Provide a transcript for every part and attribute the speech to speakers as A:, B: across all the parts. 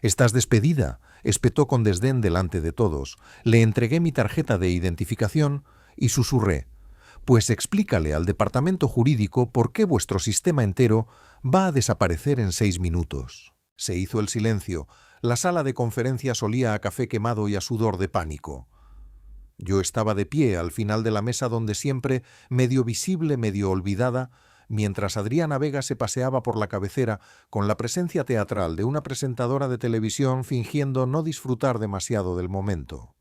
A: «Estás despedida», espetó con desdén delante de todos. Le entregué mi tarjeta de identificación y susurré: «Pues explícale al departamento jurídico por qué vuestro sistema entero va a desaparecer en 6 minutos». Se hizo el silencio. La sala de conferencias olía a café quemado y a sudor de pánico. Yo estaba de pie al final de la mesa donde siempre, medio visible, medio olvidada, mientras Adriana Vega se paseaba por la cabecera con la presencia teatral de una presentadora de televisión fingiendo no disfrutar demasiado del momento.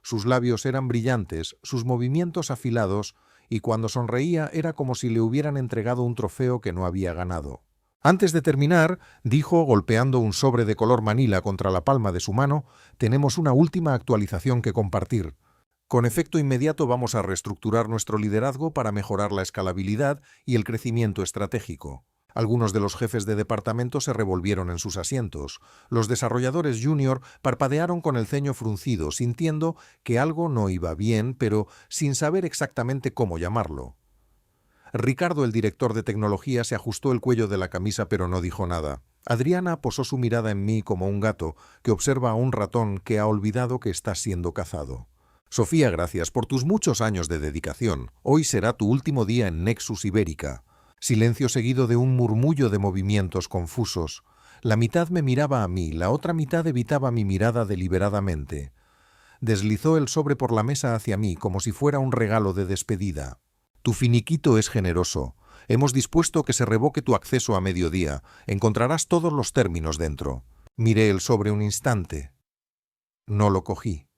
A: Sus labios eran brillantes, sus movimientos afilados, y cuando sonreía era como si le hubieran entregado un trofeo que no había ganado. Antes de terminar, dijo, golpeando un sobre de color manila contra la palma de su mano, «tenemos una última actualización que compartir. Con efecto inmediato vamos a reestructurar nuestro liderazgo para mejorar la escalabilidad y el crecimiento estratégico». Algunos de los jefes de departamento se revolvieron en sus asientos. Los desarrolladores junior parpadearon con el ceño fruncido, sintiendo que algo no iba bien, pero sin saber exactamente cómo llamarlo. Ricardo, el director de tecnología, se ajustó el cuello de la camisa pero no dijo nada. Adriana posó su mirada en mí como un gato que observa a un ratón que ha olvidado que está siendo cazado. «Sofía, gracias por tus muchos años de dedicación. Hoy será tu último día en Nexus Ibérica». Silencio seguido de un murmullo de movimientos confusos. La mitad me miraba a mí, la otra mitad evitaba mi mirada deliberadamente. Deslizó el sobre por la mesa hacia mí como si fuera un regalo de despedida. «Tu finiquito es generoso. Hemos dispuesto que se revoque tu acceso a mediodía. Encontrarás todos los términos dentro». Miré el sobre un instante. No lo cogí.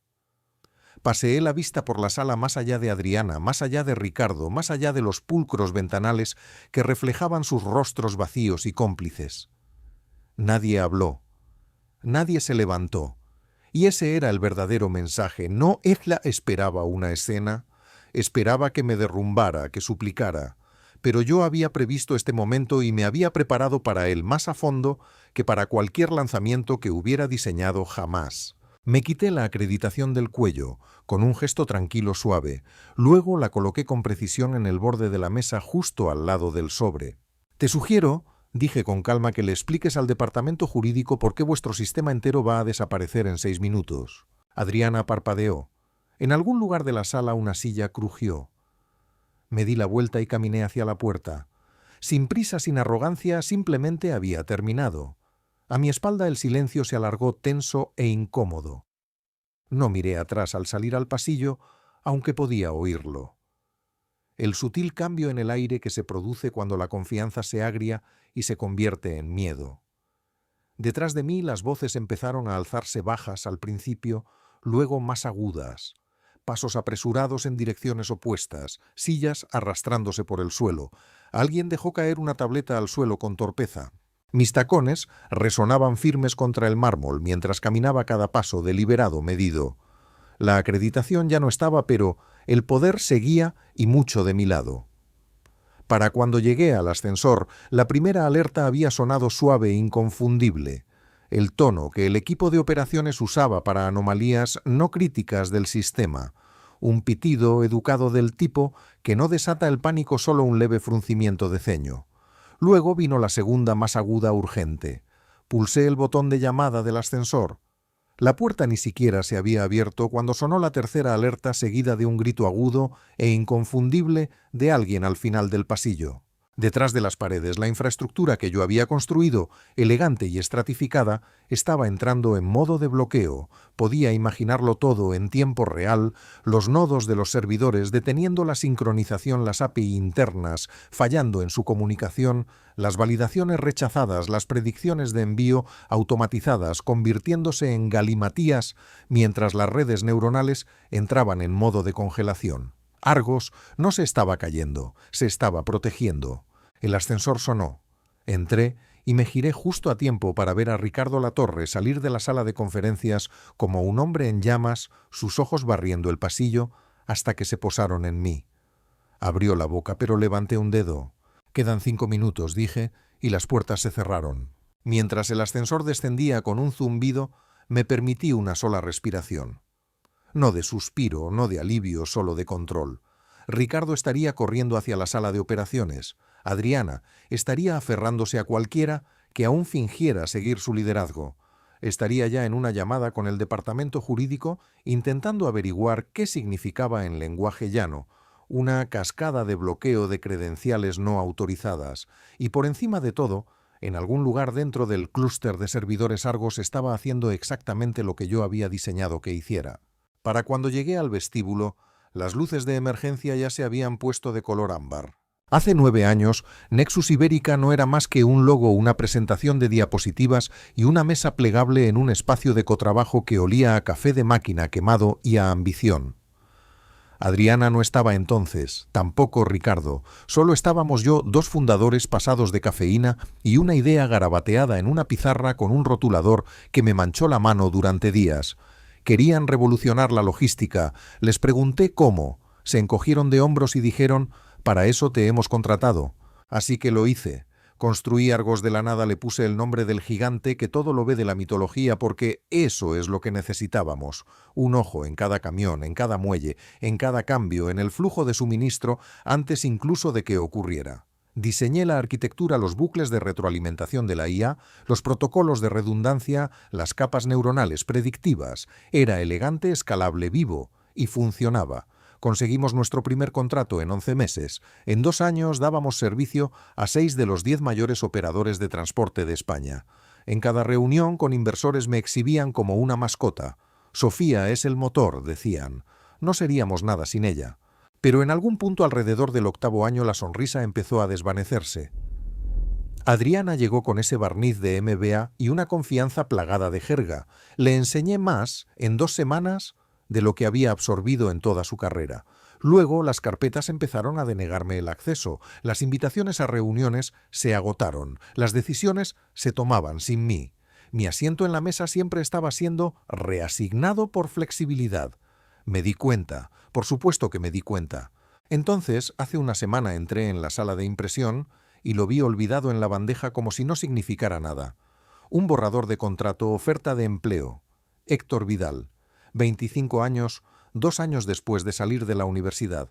A: Paseé la vista por la sala más allá de Adriana, más allá de Ricardo, más allá de los pulcros ventanales que reflejaban sus rostros vacíos y cómplices. Nadie habló. Nadie se levantó. Y ese era el verdadero mensaje. No ella esperaba una escena, esperaba que me derrumbara, que suplicara. Pero yo había previsto este momento y me había preparado para él más a fondo que para cualquier lanzamiento que hubiera diseñado jamás. Me quité la acreditación del cuello, con un gesto tranquilo suave. Luego la coloqué con precisión en el borde de la mesa justo al lado del sobre. «Te sugiero», dije con calma, «que le expliques al departamento jurídico por qué vuestro sistema entero va a desaparecer en 6 minutos». Adriana parpadeó. En algún lugar de la sala una silla crujió. Me di la vuelta y caminé hacia la puerta. Sin prisa, sin arrogancia, simplemente había terminado. A mi espalda el silencio se alargó tenso e incómodo. No miré atrás al salir al pasillo, aunque podía oírlo. El sutil cambio en el aire que se produce cuando la confianza se agria y se convierte en miedo. Detrás de mí las voces empezaron a alzarse bajas al principio, luego más agudas. Pasos apresurados en direcciones opuestas, sillas arrastrándose por el suelo. Alguien dejó caer una tableta al suelo con torpeza. Mis tacones resonaban firmes contra el mármol mientras caminaba cada paso deliberado, medido. La acreditación ya no estaba, pero el poder seguía y mucho de mi lado. Para cuando llegué al ascensor, la primera alerta había sonado suave e inconfundible. El tono que el equipo de operaciones usaba para anomalías no críticas del sistema. Un pitido educado del tipo que no desata el pánico solo un leve fruncimiento de ceño. Luego vino la segunda más aguda, urgente. Pulsé el botón de llamada del ascensor. La puerta ni siquiera se había abierto cuando sonó la tercera alerta, seguida de un grito agudo e inconfundible de alguien al final del pasillo. Detrás de las paredes, la infraestructura que yo había construido, elegante y estratificada, estaba entrando en modo de bloqueo. Podía imaginarlo todo en tiempo real, los nodos de los servidores deteniendo la sincronización, las API internas, fallando en su comunicación, las validaciones rechazadas, las predicciones de envío automatizadas, convirtiéndose en galimatías, mientras las redes neuronales entraban en modo de congelación. Argos no se estaba cayendo, se estaba protegiendo. El ascensor sonó. Entré y me giré justo a tiempo para ver a Ricardo Latorre salir de la sala de conferencias como un hombre en llamas, sus ojos barriendo el pasillo, hasta que se posaron en mí. Abrió la boca, pero levanté un dedo. «Quedan 5 minutos», dije, y las puertas se cerraron. Mientras el ascensor descendía con un zumbido, me permití una sola respiración. No de suspiro, no de alivio, solo de control. Ricardo estaría corriendo hacia la sala de operaciones. Adriana estaría aferrándose a cualquiera que aún fingiera seguir su liderazgo. Estaría ya en una llamada con el departamento jurídico intentando averiguar qué significaba en lenguaje llano una cascada de bloqueo de credenciales no autorizadas y, por encima de todo, en algún lugar dentro del clúster de servidores Argos estaba haciendo exactamente lo que yo había diseñado que hiciera. Para cuando llegué al vestíbulo, las luces de emergencia ya se habían puesto de color ámbar. Hace 9 años, Nexus Ibérica no era más que un logo, una presentación de diapositivas y una mesa plegable en un espacio de cotrabajo que olía a café de máquina quemado y a ambición. Adriana no estaba entonces, tampoco Ricardo, solo estábamos yo, 2 fundadores pasados de cafeína y una idea garabateada en una pizarra con un rotulador que me manchó la mano durante días. Querían revolucionar la logística. Les pregunté cómo. Se encogieron de hombros y dijeron: «Para eso te hemos contratado». Así que lo hice. Construí Argos de la nada, le puse el nombre del gigante que todo lo ve de la mitología, porque eso es lo que necesitábamos. Un ojo en cada camión, en cada muelle, en cada cambio, en el flujo de suministro, antes incluso de que ocurriera. Diseñé la arquitectura, los bucles de retroalimentación de la IA, los protocolos de redundancia, las capas neuronales predictivas. Era elegante, escalable, vivo, y funcionaba. Conseguimos nuestro primer contrato en 11 meses. En 2 años dábamos servicio a 6 de los 10 mayores operadores de transporte de España. En cada reunión con inversores me exhibían como una mascota. «Sofía es el motor», decían. No seríamos nada sin ella. Pero en algún punto alrededor del 8º año la sonrisa empezó a desvanecerse. Adriana llegó con ese barniz de MBA y una confianza plagada de jerga. Le enseñé más en 2 semanas de lo que había absorbido en toda su carrera. Luego las carpetas empezaron a denegarme el acceso, las invitaciones a reuniones se agotaron, las decisiones se tomaban sin mí. Mi asiento en la mesa siempre estaba siendo reasignado por flexibilidad. Me di cuenta, por supuesto que me di cuenta. Entonces, hace una semana entré en la sala de impresión y lo vi olvidado en la bandeja como si no significara nada. Un borrador de contrato, oferta de empleo. Héctor Vidal. 25 años, 2 años después de salir de la universidad.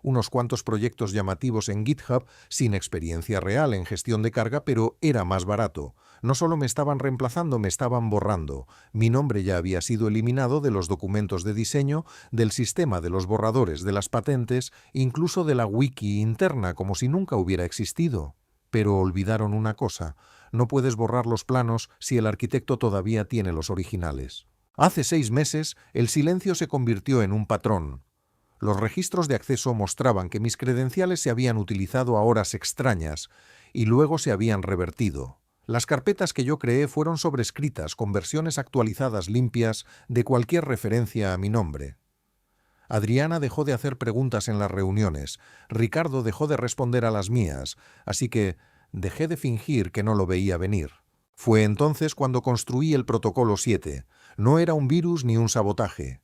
A: Unos cuantos proyectos llamativos en GitHub, sin experiencia real en gestión de carga, pero era más barato. No solo me estaban reemplazando, me estaban borrando. Mi nombre ya había sido eliminado de los documentos de diseño, del sistema de los borradores, de las patentes, incluso de la wiki interna, como si nunca hubiera existido. Pero olvidaron una cosa: no puedes borrar los planos si el arquitecto todavía tiene los originales. Hace 6 meses, el silencio se convirtió en un patrón. Los registros de acceso mostraban que mis credenciales se habían utilizado a horas extrañas y luego se habían revertido. Las carpetas que yo creé fueron sobrescritas con versiones actualizadas limpias de cualquier referencia a mi nombre. Adriana dejó de hacer preguntas en las reuniones, Ricardo dejó de responder a las mías, así que dejé de fingir que no lo veía venir. Fue entonces cuando construí el protocolo 7. No era un virus ni un sabotaje.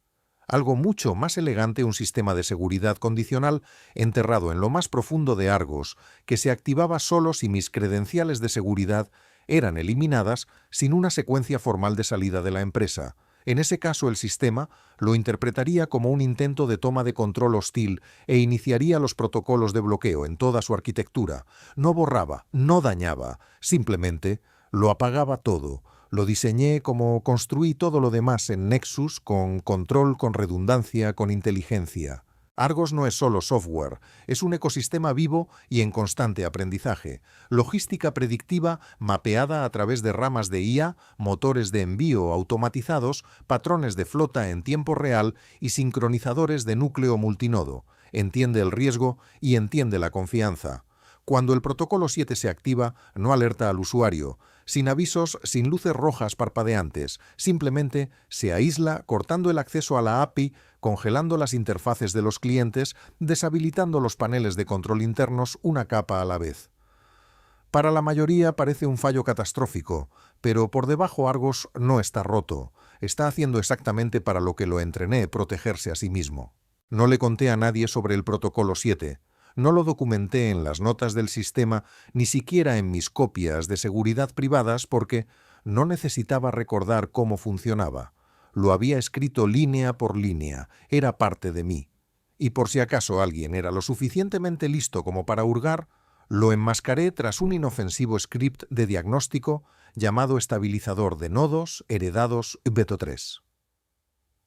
A: Algo mucho más elegante, un sistema de seguridad condicional enterrado en lo más profundo de Argos, que se activaba solo si mis credenciales de seguridad eran eliminadas sin una secuencia formal de salida de la empresa. En ese caso, el sistema lo interpretaría como un intento de toma de control hostil e iniciaría los protocolos de bloqueo en toda su arquitectura. No borraba, no dañaba, simplemente lo apagaba todo. Lo diseñé como construí todo lo demás en Nexus, con control, con redundancia, con inteligencia. Argos no es solo software, es un ecosistema vivo y en constante aprendizaje. Logística predictiva mapeada a través de ramas de IA, motores de envío automatizados, patrones de flota en tiempo real y sincronizadores de núcleo multinodo. Entiende el riesgo y entiende la confianza. Cuando el protocolo 7 se activa, no alerta al usuario, sin avisos, sin luces rojas parpadeantes, simplemente se aísla cortando el acceso a la API, congelando las interfaces de los clientes, deshabilitando los paneles de control internos una capa a la vez. Para la mayoría parece un fallo catastrófico, pero por debajo Argos no está roto, está haciendo exactamente para lo que lo entrené, protegerse a sí mismo. No le conté a nadie sobre el protocolo 7. No lo documenté en las notas del sistema, ni siquiera en mis copias de seguridad privadas, porque no necesitaba recordar cómo funcionaba. Lo había escrito línea por línea, era parte de mí. Y por si acaso alguien era lo suficientemente listo como para hurgar, lo enmascaré tras un inofensivo script de diagnóstico llamado estabilizador de nodos heredados Beto3.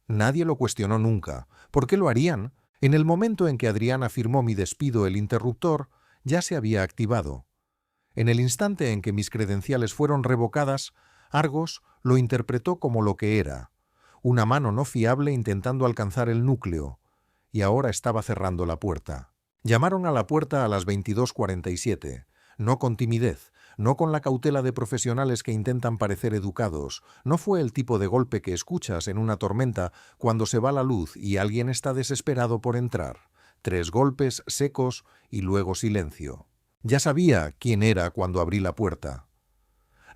A: Nadie lo cuestionó nunca. ¿Por qué lo harían? En el momento en que Adriana firmó mi despido, el interruptor ya se había activado. En el instante en que mis credenciales fueron revocadas, Argos lo interpretó como lo que era, una mano no fiable intentando alcanzar el núcleo, y ahora estaba cerrando la puerta. Llamaron a la puerta a las 22:47, no con timidez, no con la cautela de profesionales que intentan parecer educados. No fue el tipo de golpe que escuchas en una tormenta cuando se va la luz y alguien está desesperado por entrar. 3 golpes secos y luego silencio. Ya sabía quién era cuando abrí la puerta.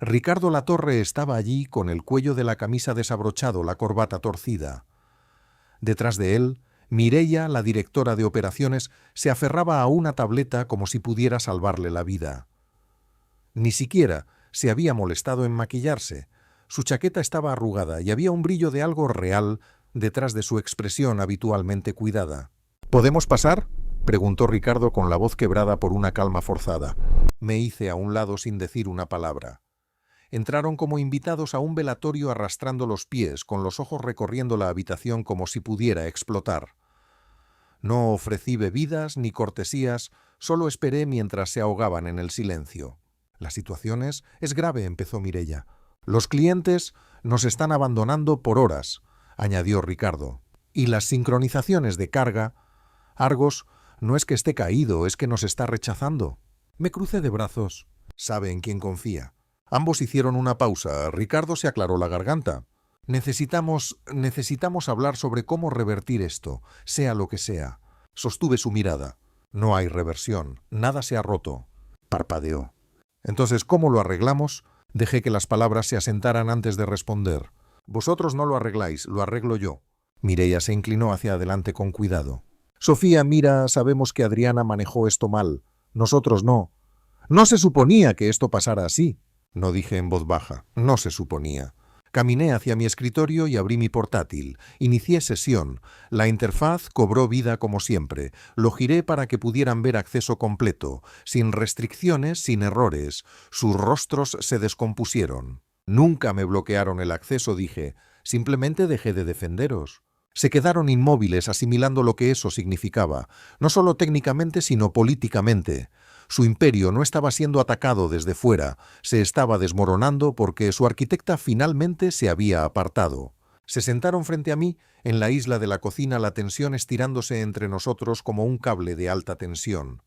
A: Ricardo Latorre estaba allí con el cuello de la camisa desabrochado, la corbata torcida. Detrás de él, Mireia, la directora de operaciones, se aferraba a una tableta como si pudiera salvarle la vida. Ni siquiera se había molestado en maquillarse. Su chaqueta estaba arrugada y había un brillo de algo real detrás de su expresión habitualmente cuidada. ¿Podemos pasar?, preguntó Ricardo con la voz quebrada por una calma forzada. Me hice a un lado sin decir una palabra. Entraron como invitados a un velatorio arrastrando los pies, con los ojos recorriendo la habitación como si pudiera explotar. No ofrecí bebidas ni cortesías, solo esperé mientras se ahogaban en el silencio. La situación es grave, empezó Mireia. Los clientes nos están abandonando por horas, añadió Ricardo. Y las sincronizaciones de carga. Argos no es que esté caído, es que nos está rechazando. Me crucé de brazos. Sabe en quién confía. Ambos hicieron una pausa. Ricardo se aclaró la garganta. Necesitamos hablar sobre cómo revertir esto, sea lo que sea. Sostuve su mirada. No hay reversión. Nada se ha roto. Parpadeó. Entonces, ¿cómo lo arreglamos? Dejé que las palabras se asentaran antes de responder. Vosotros no lo arregláis, lo arreglo yo. Mireia se inclinó hacia adelante con cuidado. Sofía, mira, sabemos que Adriana manejó esto mal. Nosotros no. No se suponía que esto pasara así. No dije en voz baja. No se suponía. Caminé hacia mi escritorio y abrí mi portátil. Inicié sesión. La interfaz cobró vida como siempre. Lo giré para que pudieran ver acceso completo, sin restricciones, sin errores. Sus rostros se descompusieron. Nunca me bloquearon el acceso, dije. Simplemente dejé de defenderos. Se quedaron inmóviles asimilando lo que eso significaba, no solo técnicamente sino políticamente. Su imperio no estaba siendo atacado desde fuera, se estaba desmoronando porque su arquitecta finalmente se había apartado. Se sentaron frente a mí, en la isla de la cocina, la tensión estirándose entre nosotros como un cable de alta tensión.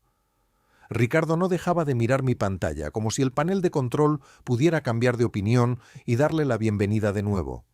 A: Ricardo no dejaba de mirar mi pantalla, como si el panel de control pudiera cambiar de opinión y darle la bienvenida de nuevo.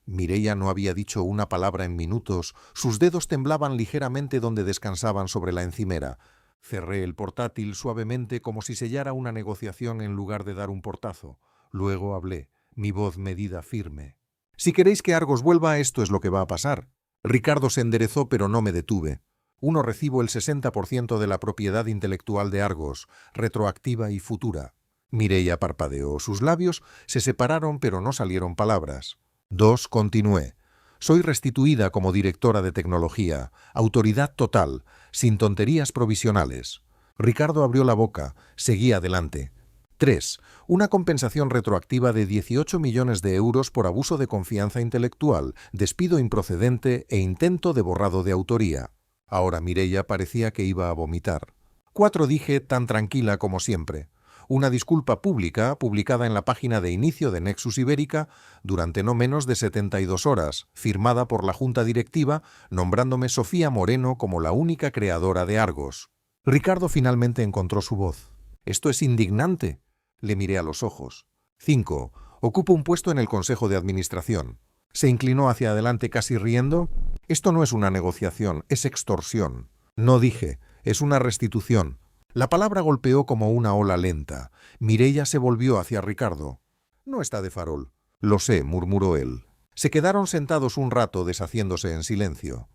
A: Mireia no había dicho una palabra en minutos, sus dedos temblaban ligeramente donde descansaban sobre la encimera. Cerré el portátil suavemente como si sellara una negociación en lugar de dar un portazo. Luego hablé, mi voz medida firme. Si queréis que Argos vuelva, esto es lo que va a pasar. Ricardo se enderezó, pero no me detuve. Recibo el 60% de la propiedad intelectual de Argos, retroactiva y futura. Mireia parpadeó. Sus labios se separaron, pero no salieron palabras. 2. Continué. Soy restituida como directora de tecnología, autoridad total, sin tonterías provisionales. Ricardo abrió la boca, seguí adelante. 3. Una compensación retroactiva de 18 millones de euros por abuso de confianza intelectual, despido improcedente e intento de borrado de autoría. Ahora Mireia parecía que iba a vomitar. 4. Dije, tan tranquila como siempre. Una disculpa pública publicada en la página de inicio de Nexus Ibérica durante no menos de 72 horas, firmada por la Junta Directiva, nombrándome Sofía Moreno como la única creadora de Argos. Ricardo finalmente encontró su voz. «Esto es indignante», le miré a los ojos. 5. Ocupo un puesto en el Consejo de Administración. Se inclinó hacia adelante casi riendo. «Esto no es una negociación, es extorsión». No dije, «es una restitución». La palabra golpeó como una ola lenta. Mireia se volvió hacia Ricardo. «No está de farol». «Lo sé», murmuró él. Se quedaron sentados un rato deshaciéndose en silencio.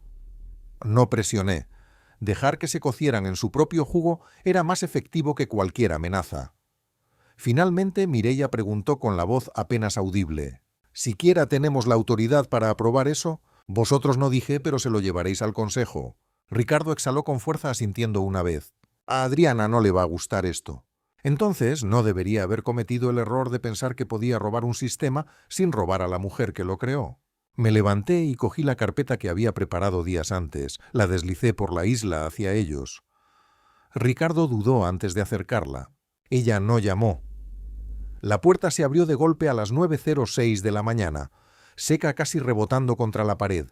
A: No presioné. Dejar que se cocieran en su propio jugo era más efectivo que cualquier amenaza. Finalmente Mireia preguntó con la voz apenas audible. «¿Siquiera tenemos la autoridad para aprobar eso? Vosotros no», dije, «pero se lo llevaréis al Consejo». Ricardo exhaló con fuerza asintiendo una vez. «A Adriana no le va a gustar esto». Entonces no debería haber cometido el error de pensar que podía robar un sistema sin robar a la mujer que lo creó. Me levanté y cogí la carpeta que había preparado días antes, la deslicé por la isla hacia ellos. Ricardo dudó antes de acercarla. Ella no llamó. La puerta se abrió de golpe a las 9:06 de la mañana, seca casi rebotando contra la pared.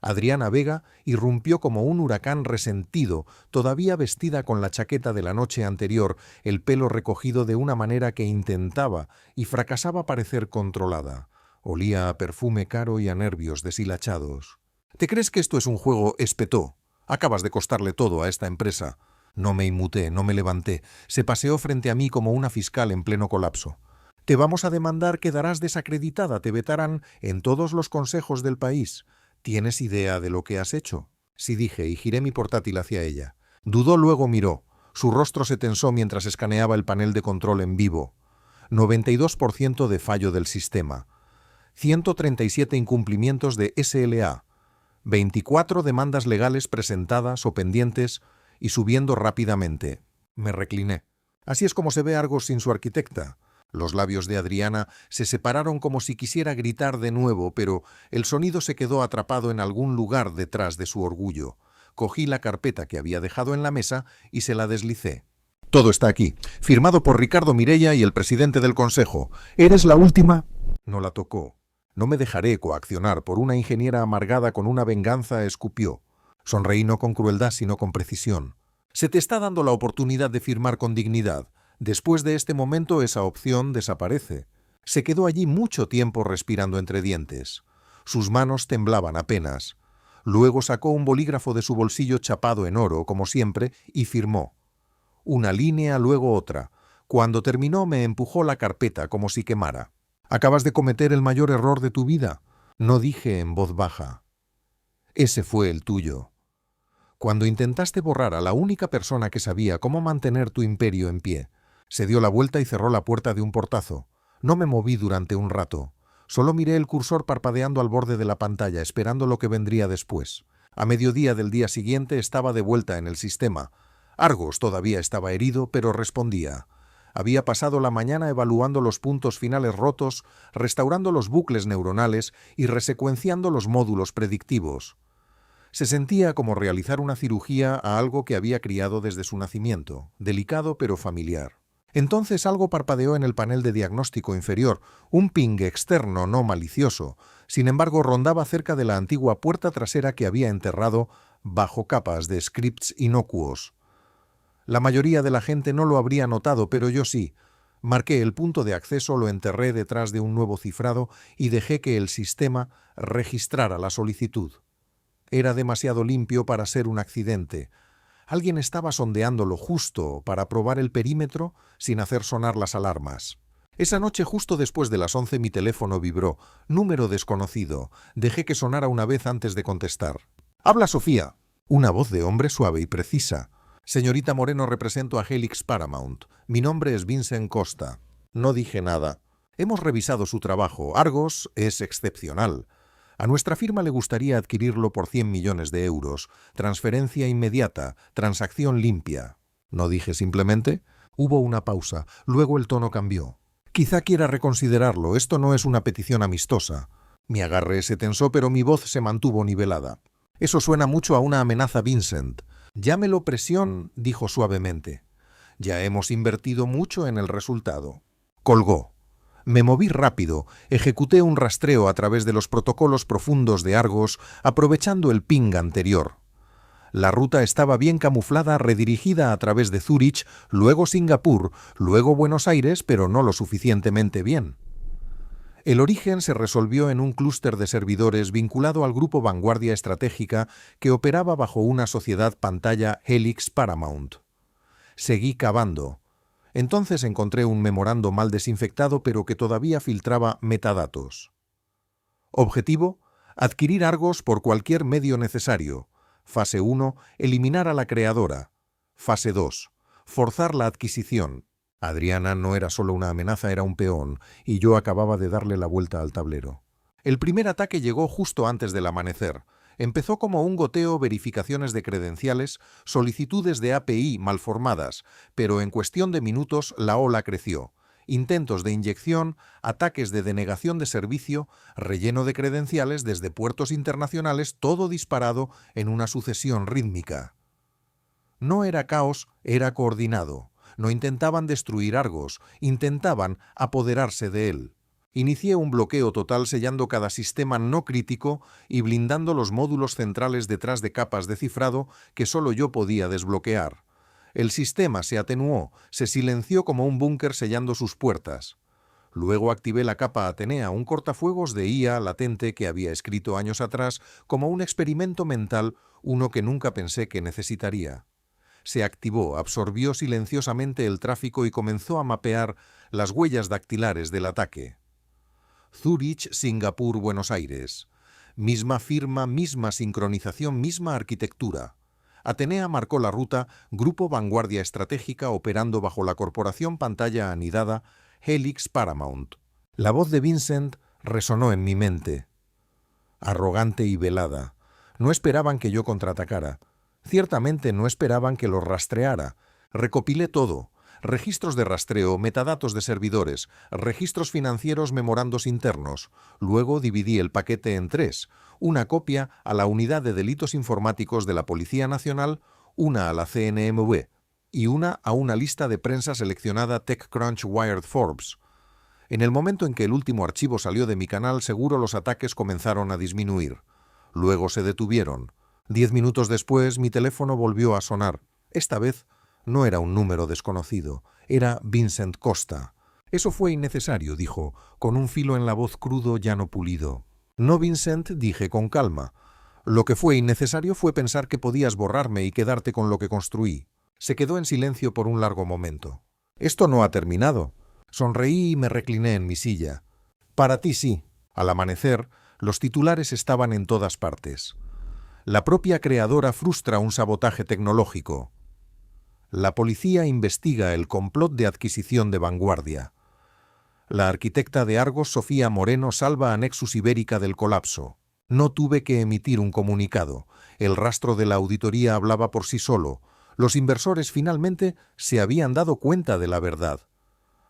A: Adriana Vega irrumpió como un huracán resentido, todavía vestida con la chaqueta de la noche anterior, el pelo recogido de una manera que intentaba y fracasaba parecer controlada. Olía a perfume caro y a nervios deshilachados. «¿Te crees que esto es un juego?», espetó. «Acabas de costarle todo a esta empresa». No me inmuté, no me levanté. Se paseó frente a mí como una fiscal en pleno colapso. «Te vamos a demandar, quedarás desacreditada, te vetarán en todos los consejos del país. ¿Tienes idea de lo que has hecho?». Sí, dije, y giré mi portátil hacia ella. Dudó, luego miró. Su rostro se tensó mientras escaneaba el panel de control en vivo. 92% de fallo del sistema. 137 incumplimientos de SLA. 24 demandas legales presentadas o pendientes y subiendo rápidamente. Me recliné. Así es como se ve Argos sin su arquitecta. Los labios de Adriana se separaron como si quisiera gritar de nuevo, pero el sonido se quedó atrapado en algún lugar detrás de su orgullo. Cogí la carpeta que había dejado en la mesa y se la deslicé. «Todo está aquí, firmado por Ricardo Mireia y el presidente del Consejo. ¿Eres la última?». No la tocó. «No me dejaré coaccionar por una ingeniera amargada con una venganza», escupió. Sonreí, no con crueldad, sino con precisión. «Se te está dando la oportunidad de firmar con dignidad. Después de este momento esa opción desaparece». Se quedó allí mucho tiempo respirando entre dientes. Sus manos temblaban apenas. Luego sacó un bolígrafo de su bolsillo chapado en oro, como siempre, y firmó. Una línea, luego otra. Cuando terminó me empujó la carpeta como si quemara. «Acabas de cometer el mayor error de tu vida», no dije en voz baja. «Ese fue el tuyo. Cuando intentaste borrar a la única persona que sabía cómo mantener tu imperio en pie». Se dio la vuelta y cerró la puerta de un portazo. No me moví durante un rato. Solo miré el cursor parpadeando al borde de la pantalla, esperando lo que vendría después. A mediodía del día siguiente estaba de vuelta en el sistema. Argos todavía estaba herido, pero respondía. Había pasado la mañana evaluando los puntos finales rotos, restaurando los bucles neuronales y resecuenciando los módulos predictivos. Se sentía como realizar una cirugía a algo que había criado desde su nacimiento, delicado pero familiar. Entonces algo parpadeó en el panel de diagnóstico inferior, un ping externo no malicioso. Sin embargo, rondaba cerca de la antigua puerta trasera que había enterrado bajo capas de scripts inocuos. La mayoría de la gente no lo habría notado, pero yo sí. Marqué el punto de acceso, lo enterré detrás de un nuevo cifrado y dejé que el sistema registrara la solicitud. Era demasiado limpio para ser un accidente. Alguien estaba sondeando lo justo para probar el perímetro sin hacer sonar las alarmas. Esa noche, justo después de las 11, mi teléfono vibró. Número desconocido. Dejé que sonara una vez antes de contestar. «Habla Sofía». Una voz de hombre suave y precisa. «Señorita Moreno, represento a Helix Paramount. Mi nombre es Vincent Costa». No dije nada. «Hemos revisado su trabajo. Argos es excepcional. A nuestra firma le gustaría adquirirlo por 100 millones de euros. Transferencia inmediata, transacción limpia». No dije simplemente. Hubo una pausa. Luego el tono cambió. «Quizá quiera reconsiderarlo. Esto no es una petición amistosa». Mi agarre se tensó, pero mi voz se mantuvo nivelada. «Eso suena mucho a una amenaza, Vincent». «Llámelo presión», dijo suavemente. «Ya hemos invertido mucho en el resultado». Colgó. Me moví rápido, ejecuté un rastreo a través de los protocolos profundos de Argos, aprovechando el ping anterior. La ruta estaba bien camuflada, redirigida a través de Zúrich, luego Singapur, luego Buenos Aires, pero no lo suficientemente bien. El origen se resolvió en un clúster de servidores vinculado al grupo Vanguardia Estratégica que operaba bajo una sociedad pantalla Helix Paramount. Seguí cavando. Entonces encontré un memorando mal desinfectado pero que todavía filtraba metadatos. Objetivo: adquirir Argos por cualquier medio necesario. Fase 1, eliminar a la creadora. Fase 2, forzar la adquisición. Adriana no era solo una amenaza, era un peón, y yo acababa de darle la vuelta al tablero. El primer ataque llegó justo antes del amanecer. Empezó como un goteo, verificaciones de credenciales, solicitudes de API malformadas, pero en cuestión de minutos la ola creció. Intentos de inyección, ataques de denegación de servicio, relleno de credenciales desde puertos internacionales, todo disparado en una sucesión rítmica. No era caos, era coordinado. No intentaban destruir Argos, intentaban apoderarse de él. Inicié un bloqueo total sellando cada sistema no crítico y blindando los módulos centrales detrás de capas de cifrado que solo yo podía desbloquear. El sistema se atenuó, se silenció como un búnker sellando sus puertas. Luego activé la capa Atenea, un cortafuegos de IA latente que había escrito años atrás como un experimento mental, uno que nunca pensé que necesitaría. Se activó, absorbió silenciosamente el tráfico y comenzó a mapear las huellas dactilares del ataque. Zúrich, Singapur, Buenos Aires. Misma firma, misma sincronización, misma arquitectura. Atenea marcó la ruta, Grupo Vanguardia Estratégica operando bajo la corporación pantalla anidada Helix Paramount. La voz de Vincent resonó en mi mente. Arrogante y velada. No esperaban que yo contraatacara. Ciertamente no esperaban que los rastreara. Recopilé todo. Registros de rastreo, metadatos de servidores, registros financieros, memorandos internos. Luego dividí el paquete en 3, una copia a la Unidad de Delitos Informáticos de la Policía Nacional, una a la CNMV y una a una lista de prensa seleccionada TechCrunch Wired Forbes. En el momento en que el último archivo salió de mi canal, seguro los ataques comenzaron a disminuir. Luego se detuvieron. 10 minutos después, mi teléfono volvió a sonar. Esta vez no era un número desconocido, era Vincent Costa. Eso fue innecesario, dijo, con un filo en la voz crudo ya no pulido. No, Vincent, dije con calma. Lo que fue innecesario fue pensar que podías borrarme y quedarte con lo que construí. Se quedó en silencio por un largo momento. Esto no ha terminado. Sonreí y me recliné en mi silla. Para ti sí. Al amanecer, los titulares estaban en todas partes. La propia creadora frustra un sabotaje tecnológico. La policía investiga el complot de adquisición de Vanguardia. La arquitecta de Argos, Sofía Moreno, salva a Nexus Ibérica del colapso. No tuve que emitir un comunicado. El rastro de la auditoría hablaba por sí solo. Los inversores finalmente se habían dado cuenta de la verdad.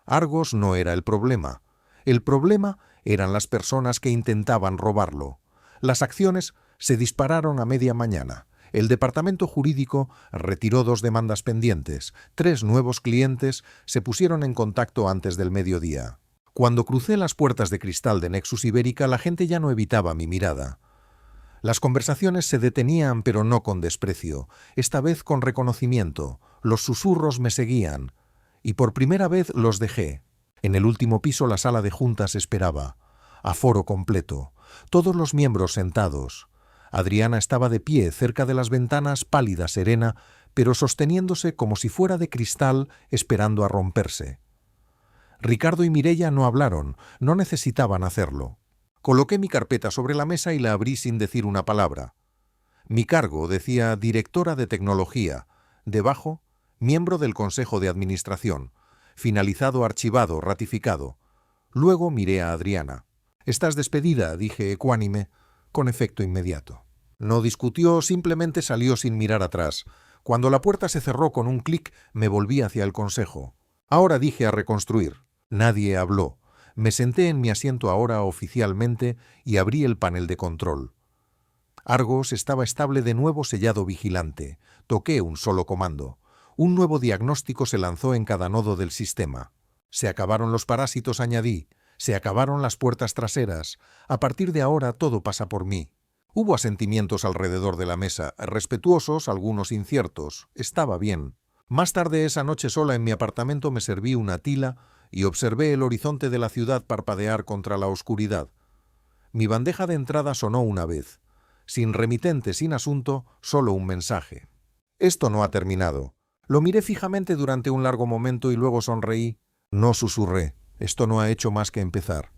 A: Argos no era el problema. El problema eran las personas que intentaban robarlo. Las acciones se dispararon a media mañana. El departamento jurídico retiró 2 demandas pendientes. 3 nuevos clientes se pusieron en contacto antes del mediodía. Cuando crucé las puertas de cristal de Nexus Ibérica, la gente ya no evitaba mi mirada. Las conversaciones se detenían, pero no con desprecio, esta vez con reconocimiento. Los susurros me seguían, y por primera vez los dejé. En el último piso la sala de juntas esperaba. Aforo completo. Todos los miembros sentados. Adriana estaba de pie cerca de las ventanas, pálida, serena, pero sosteniéndose como si fuera de cristal, esperando a romperse. Ricardo y Mireia no hablaron, no necesitaban hacerlo. Coloqué mi carpeta sobre la mesa y la abrí sin decir una palabra. Mi cargo decía directora de tecnología. Debajo, miembro del Consejo de Administración. Finalizado, archivado, ratificado. Luego miré a Adriana. «Estás despedida», dije ecuánime, con efecto inmediato. No discutió, simplemente salió sin mirar atrás. Cuando la puerta se cerró con un clic, me volví hacia el consejo. Ahora, dije, a reconstruir. Nadie habló. Me senté en mi asiento ahora oficialmente y abrí el panel de control. Argos estaba estable, de nuevo sellado vigilante. Toqué un solo comando. Un nuevo diagnóstico se lanzó en cada nodo del sistema. Se acabaron los parásitos, añadí. Se acabaron las puertas traseras. A partir de ahora todo pasa por mí. Hubo asentimientos alrededor de la mesa, respetuosos, algunos inciertos. Estaba bien. Más tarde esa noche, sola en mi apartamento, me serví una tila y observé el horizonte de la ciudad parpadear contra la oscuridad. Mi bandeja de entrada sonó una vez. Sin remitente, sin asunto, solo un mensaje. Esto no ha terminado. Lo miré fijamente durante un largo momento y luego sonreí. No susurré. Esto no ha hecho más que empezar.